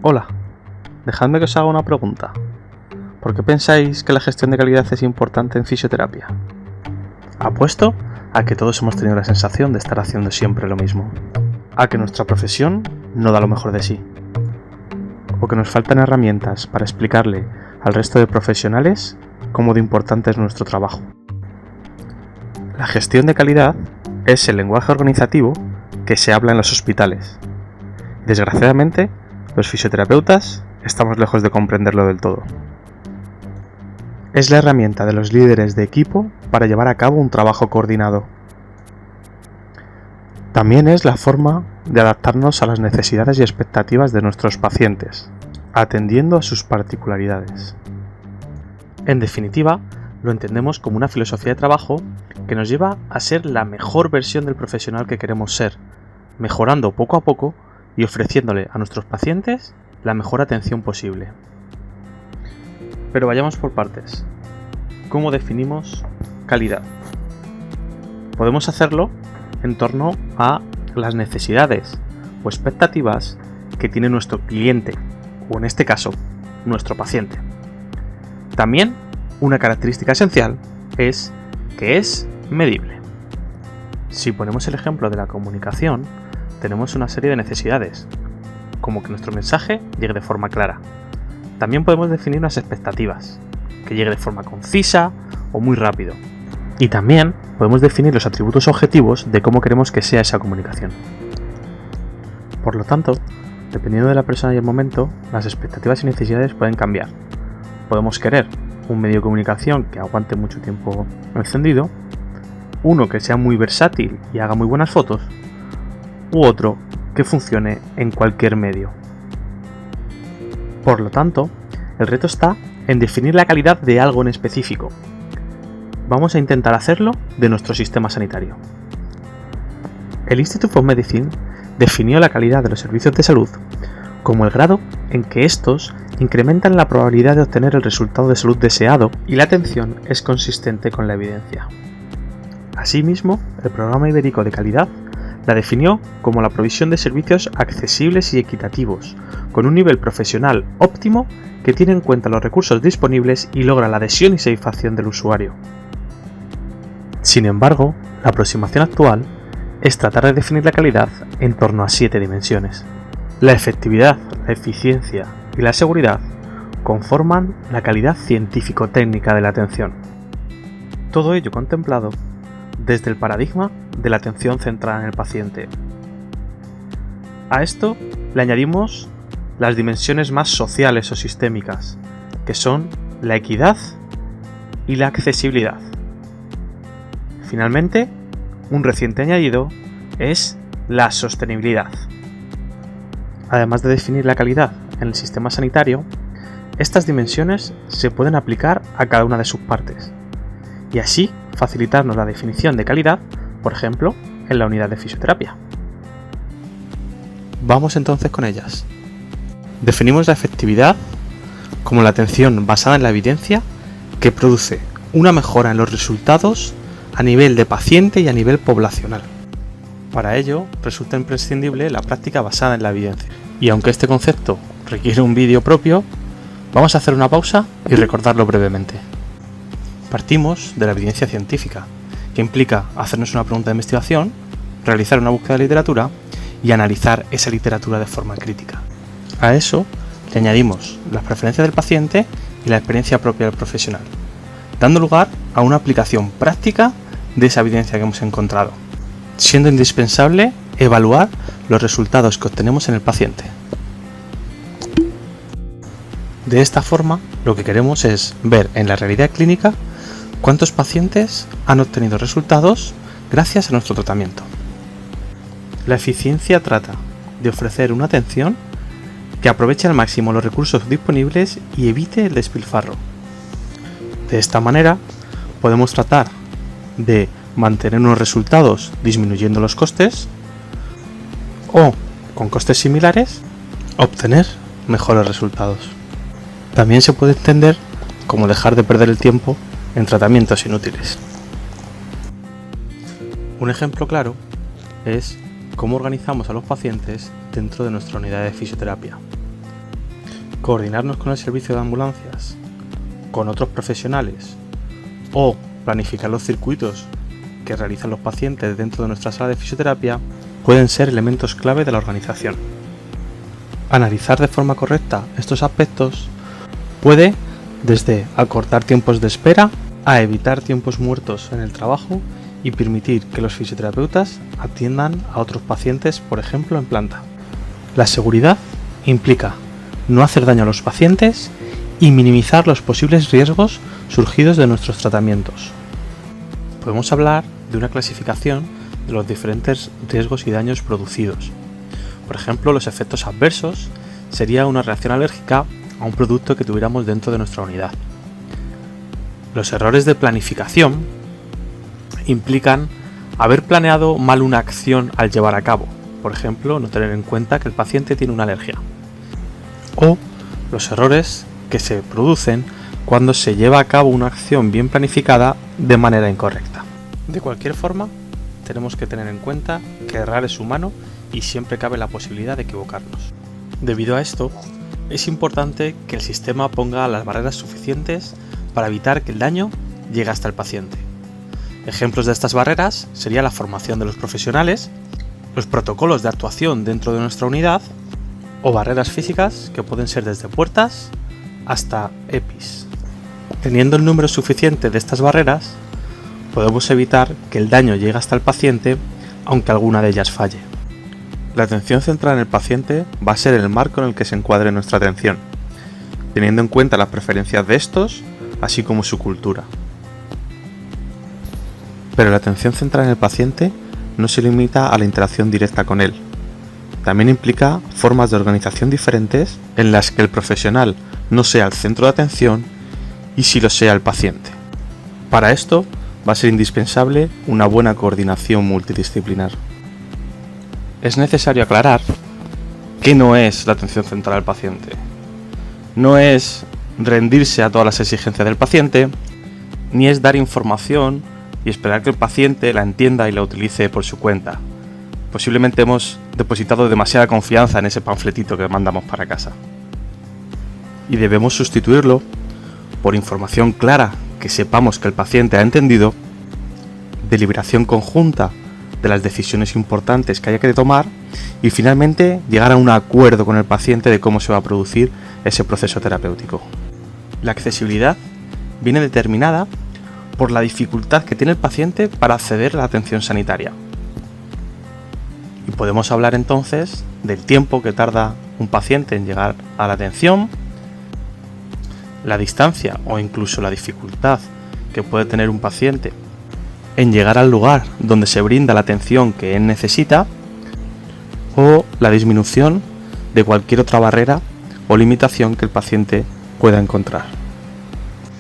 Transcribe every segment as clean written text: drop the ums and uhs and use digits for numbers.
Hola, dejadme que os haga una pregunta. ¿Por qué pensáis que la gestión de calidad es importante en fisioterapia? Apuesto a que todos hemos tenido la sensación de estar haciendo siempre lo mismo, a que nuestra profesión no da lo mejor de sí, o que nos faltan herramientas para explicarle al resto de profesionales cómo de importante es nuestro trabajo. La gestión de calidad es el lenguaje organizativo que se habla en los hospitales. Desgraciadamente, los fisioterapeutas estamos lejos de comprenderlo del todo. Es la herramienta de los líderes de equipo para llevar a cabo un trabajo coordinado. También es la forma de adaptarnos a las necesidades y expectativas de nuestros pacientes, atendiendo a sus particularidades. En definitiva, lo entendemos como una filosofía de trabajo que nos lleva a ser la mejor versión del profesional que queremos ser, mejorando poco a poco y ofreciéndole a nuestros pacientes la mejor atención posible. Pero vayamos por partes. ¿Cómo definimos calidad? Podemos hacerlo en torno a las necesidades o expectativas que tiene nuestro cliente, o en este caso, nuestro paciente. También una característica esencial es que es medible. Si ponemos el ejemplo de la comunicación, tenemos una serie de necesidades, como que nuestro mensaje llegue de forma clara. También podemos definir unas expectativas, que llegue de forma concisa o muy rápido. Y también podemos definir los atributos objetivos de cómo queremos que sea esa comunicación. Por lo tanto, dependiendo de la persona y el momento, las expectativas y necesidades pueden cambiar. Podemos querer un medio de comunicación que aguante mucho tiempo encendido, uno que sea muy versátil y haga muy buenas fotos, u otro que funcione en cualquier medio. Por lo tanto, el reto está en definir la calidad de algo en específico. Vamos a intentar hacerlo de nuestro sistema sanitario. El Institute of Medicine definió la calidad de los servicios de salud como el grado en que estos incrementan la probabilidad de obtener el resultado de salud deseado y la atención es consistente con la evidencia. Asimismo, el Programa Ibérico de Calidad la definió como la provisión de servicios accesibles y equitativos, con un nivel profesional óptimo que tiene en cuenta los recursos disponibles y logra la adhesión y satisfacción del usuario. Sin embargo, la aproximación actual es tratar de definir la calidad en torno a 7 dimensiones. La efectividad, la eficiencia y la seguridad conforman la calidad científico-técnica de la atención. Todo ello contemplado desde el paradigma de la atención centrada en el paciente. A esto le añadimos las dimensiones más sociales o sistémicas, que son la equidad y la accesibilidad. Finalmente, un reciente añadido es la sostenibilidad. Además de definir la calidad en el sistema sanitario, estas dimensiones se pueden aplicar a cada una de sus partes, y así facilitarnos la definición de calidad, por ejemplo, en la unidad de fisioterapia. Vamos entonces con ellas. Definimos la efectividad como la atención basada en la evidencia que produce una mejora en los resultados a nivel de paciente y a nivel poblacional. Para ello, resulta imprescindible la práctica basada en la evidencia. Y aunque este concepto requiere un vídeo propio, vamos a hacer una pausa y recordarlo brevemente. Partimos de la evidencia científica, que implica hacernos una pregunta de investigación, realizar una búsqueda de literatura y analizar esa literatura de forma crítica. A eso le añadimos las preferencias del paciente y la experiencia propia del profesional, dando lugar a una aplicación práctica de esa evidencia que hemos encontrado, siendo indispensable evaluar los resultados que obtenemos en el paciente. De esta forma, lo que queremos es ver en la realidad clínica cuántos pacientes han obtenido resultados gracias a nuestro tratamiento. La eficiencia trata de ofrecer una atención que aproveche al máximo los recursos disponibles y evite el despilfarro. De esta manera, podemos tratar de mantener unos resultados disminuyendo los costes o, con costes similares, obtener mejores resultados. También se puede entender como dejar de perder el tiempo en tratamientos inútiles. Un ejemplo claro es cómo organizamos a los pacientes dentro de nuestra unidad de fisioterapia. coordinarnos con el servicio de ambulancias, con otros profesionales o planificar los circuitos que realizan los pacientes dentro de nuestra sala de fisioterapia pueden ser elementos clave de la organización. Analizar de forma correcta estos aspectos puede desde acortar tiempos de espera a evitar tiempos muertos en el trabajo y permitir que los fisioterapeutas atiendan a otros pacientes, por ejemplo, en planta. La seguridad implica no hacer daño a los pacientes y minimizar los posibles riesgos surgidos de nuestros tratamientos. Podemos hablar de una clasificación de los diferentes riesgos y daños producidos. Por ejemplo, los efectos adversos sería una reacción alérgica a un producto que tuviéramos dentro de nuestra unidad. Los errores de planificación implican haber planeado mal una acción al llevar a cabo, por ejemplo, no tener en cuenta que el paciente tiene una alergia. O los errores que se producen cuando se lleva a cabo una acción bien planificada de manera incorrecta. De cualquier forma, tenemos que tener en cuenta que errar es humano y siempre cabe la posibilidad de equivocarnos. Debido a esto, es importante que el sistema ponga las barreras suficientes para evitar que el daño llegue hasta el paciente. Ejemplos de estas barreras sería la formación de los profesionales, los protocolos de actuación dentro de nuestra unidad o barreras físicas que pueden ser desde puertas hasta EPIs. Teniendo el número suficiente de estas barreras, podemos evitar que el daño llegue hasta el paciente aunque alguna de ellas falle. La atención centrada en el paciente va a ser el marco en el que se encuadre nuestra atención, teniendo en cuenta las preferencias de estos, así como su cultura. Pero la atención centrada en el paciente no se limita a la interacción directa con él. También implica formas de organización diferentes en las que el profesional no sea el centro de atención y sí lo sea el paciente. Para esto va a ser indispensable una buena coordinación multidisciplinar. Es necesario aclarar que no es la atención centrada al paciente. No es rendirse a todas las exigencias del paciente, ni es dar información y esperar que el paciente la entienda y la utilice por su cuenta. Posiblemente hemos depositado demasiada confianza en ese panfletito que mandamos para casa. Y debemos sustituirlo por información clara que sepamos que el paciente ha entendido, deliberación conjunta de las decisiones importantes que haya que tomar y finalmente llegar a un acuerdo con el paciente de cómo se va a producir ese proceso terapéutico. La accesibilidad viene determinada por la dificultad que tiene el paciente para acceder a la atención sanitaria. Y podemos hablar entonces del tiempo que tarda un paciente en llegar a la atención, la distancia o incluso la dificultad que puede tener un paciente en llegar al lugar donde se brinda la atención que él necesita, o la disminución de cualquier otra barrera o limitación que el paciente pueda encontrar.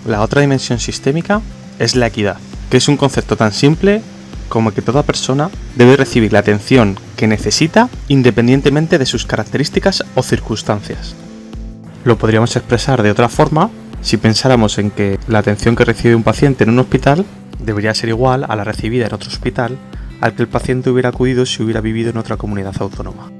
La otra dimensión sistémica es la equidad, que es un concepto tan simple como que toda persona debe recibir la atención que necesita independientemente de sus características o circunstancias. Lo podríamos expresar de otra forma si pensáramos en que la atención que recibe un paciente en un hospital debería ser igual a la recibida en otro hospital al que el paciente hubiera acudido si hubiera vivido en otra comunidad autónoma.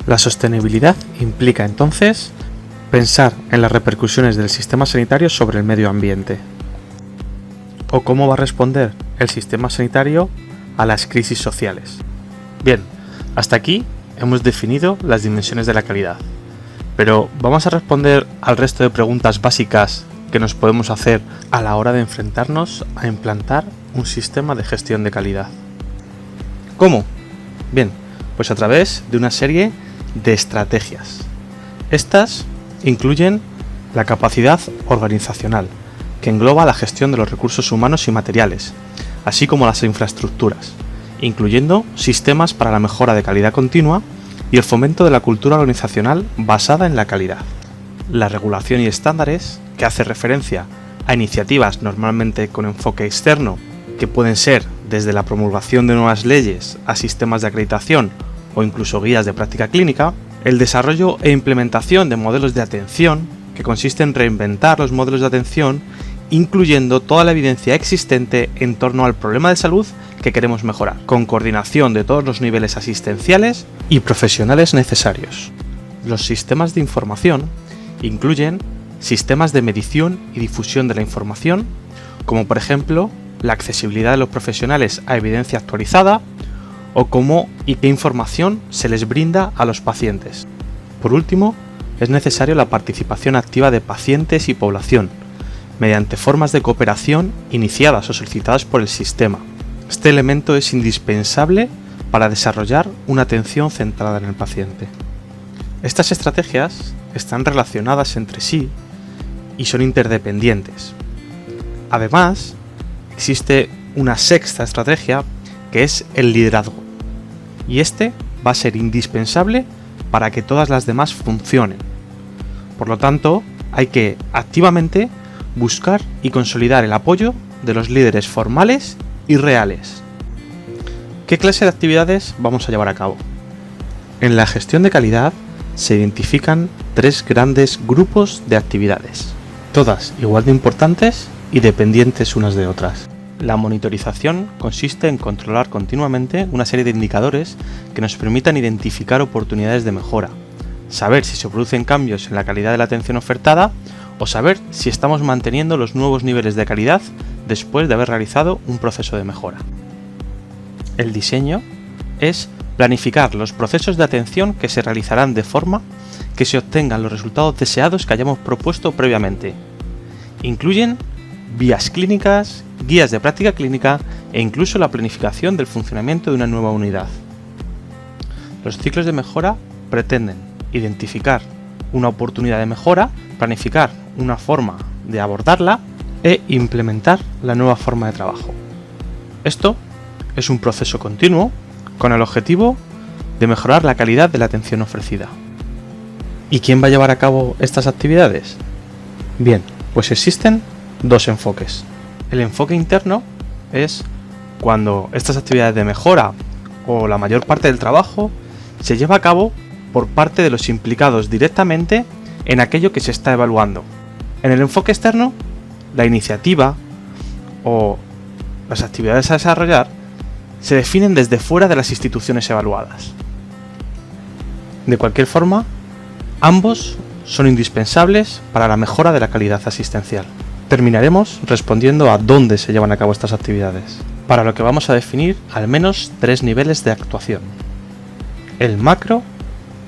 La sostenibilidad implica entonces pensar en las repercusiones del sistema sanitario sobre el medio ambiente, o cómo va a responder el sistema sanitario a las crisis sociales. Bien, hasta aquí hemos definido las dimensiones de la calidad, pero vamos a responder al resto de preguntas básicas que nos podemos hacer a la hora de enfrentarnos a implantar un sistema de gestión de calidad. ¿Cómo? Bien, pues a través de una serie de estrategias. Estas incluyen la capacidad organizacional, que engloba la gestión de los recursos humanos y materiales, así como las infraestructuras, incluyendo sistemas para la mejora de calidad continua y el fomento de la cultura organizacional basada en la calidad. La regulación y estándares, que hace referencia a iniciativas normalmente con enfoque externo, que pueden ser desde la promulgación de nuevas leyes a sistemas de acreditación o incluso guías de práctica clínica. El desarrollo e implementación de modelos de atención, que consiste en reinventar los modelos de atención, incluyendo toda la evidencia existente en torno al problema de salud que queremos mejorar, con coordinación de todos los niveles asistenciales y profesionales necesarios. Los sistemas de información incluyen sistemas de medición y difusión de la información, como por ejemplo la accesibilidad de los profesionales a evidencia actualizada o cómo y qué información se les brinda a los pacientes. Por último, es necesaria la participación activa de pacientes y población, mediante formas de cooperación iniciadas o solicitadas por el sistema. Este elemento es indispensable para desarrollar una atención centrada en el paciente. Estas estrategias están relacionadas entre sí y son interdependientes. Además, existe una sexta estrategia que es el liderazgo, y este va a ser indispensable para que todas las demás funcionen. Por lo tanto, hay que activamente buscar y consolidar el apoyo de los líderes formales y reales. ¿Qué clase de actividades vamos a llevar a cabo? En la gestión de calidad se identifican 3 grandes grupos de actividades, todas igual de importantes y dependientes unas de otras. La monitorización consiste en controlar continuamente una serie de indicadores que nos permitan identificar oportunidades de mejora, saber si se producen cambios en la calidad de la atención ofertada o saber si estamos manteniendo los nuevos niveles de calidad después de haber realizado un proceso de mejora. El diseño es planificar los procesos de atención que se realizarán de forma que se obtengan los resultados deseados que hayamos propuesto previamente. Incluyen vías clínicas, guías de práctica clínica e incluso la planificación del funcionamiento de una nueva unidad. Los ciclos de mejora pretenden identificar una oportunidad de mejora, planificar una forma de abordarla e implementar la nueva forma de trabajo. Esto es un proceso continuo con el objetivo de mejorar la calidad de la atención ofrecida. ¿Y quién va a llevar a cabo estas actividades? Bien, pues existen 2 enfoques. El enfoque interno es cuando estas actividades de mejora o la mayor parte del trabajo se lleva a cabo por parte de los implicados directamente en aquello que se está evaluando. En el enfoque externo, la iniciativa o las actividades a desarrollar se definen desde fuera de las instituciones evaluadas. De cualquier forma, ambos son indispensables para la mejora de la calidad asistencial. Terminaremos respondiendo a dónde se llevan a cabo estas actividades, para lo que vamos a definir al menos 3 niveles de actuación: el macro,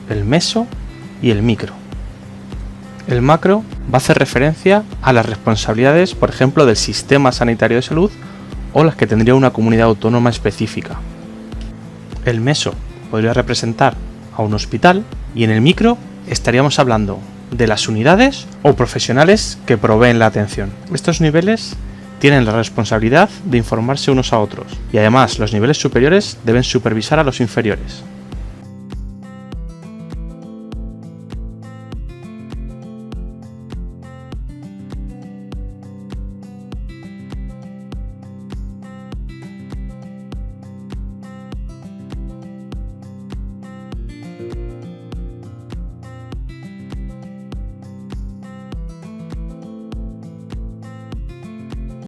el meso y el micro. El macro va a hacer referencia a las responsabilidades, por ejemplo, del sistema sanitario de salud o las que tendría una comunidad autónoma específica. El meso podría representar a un hospital y en el micro estaríamos hablando de las unidades o profesionales que proveen la atención. Estos niveles tienen la responsabilidad de informarse unos a otros y además los niveles superiores deben supervisar a los inferiores.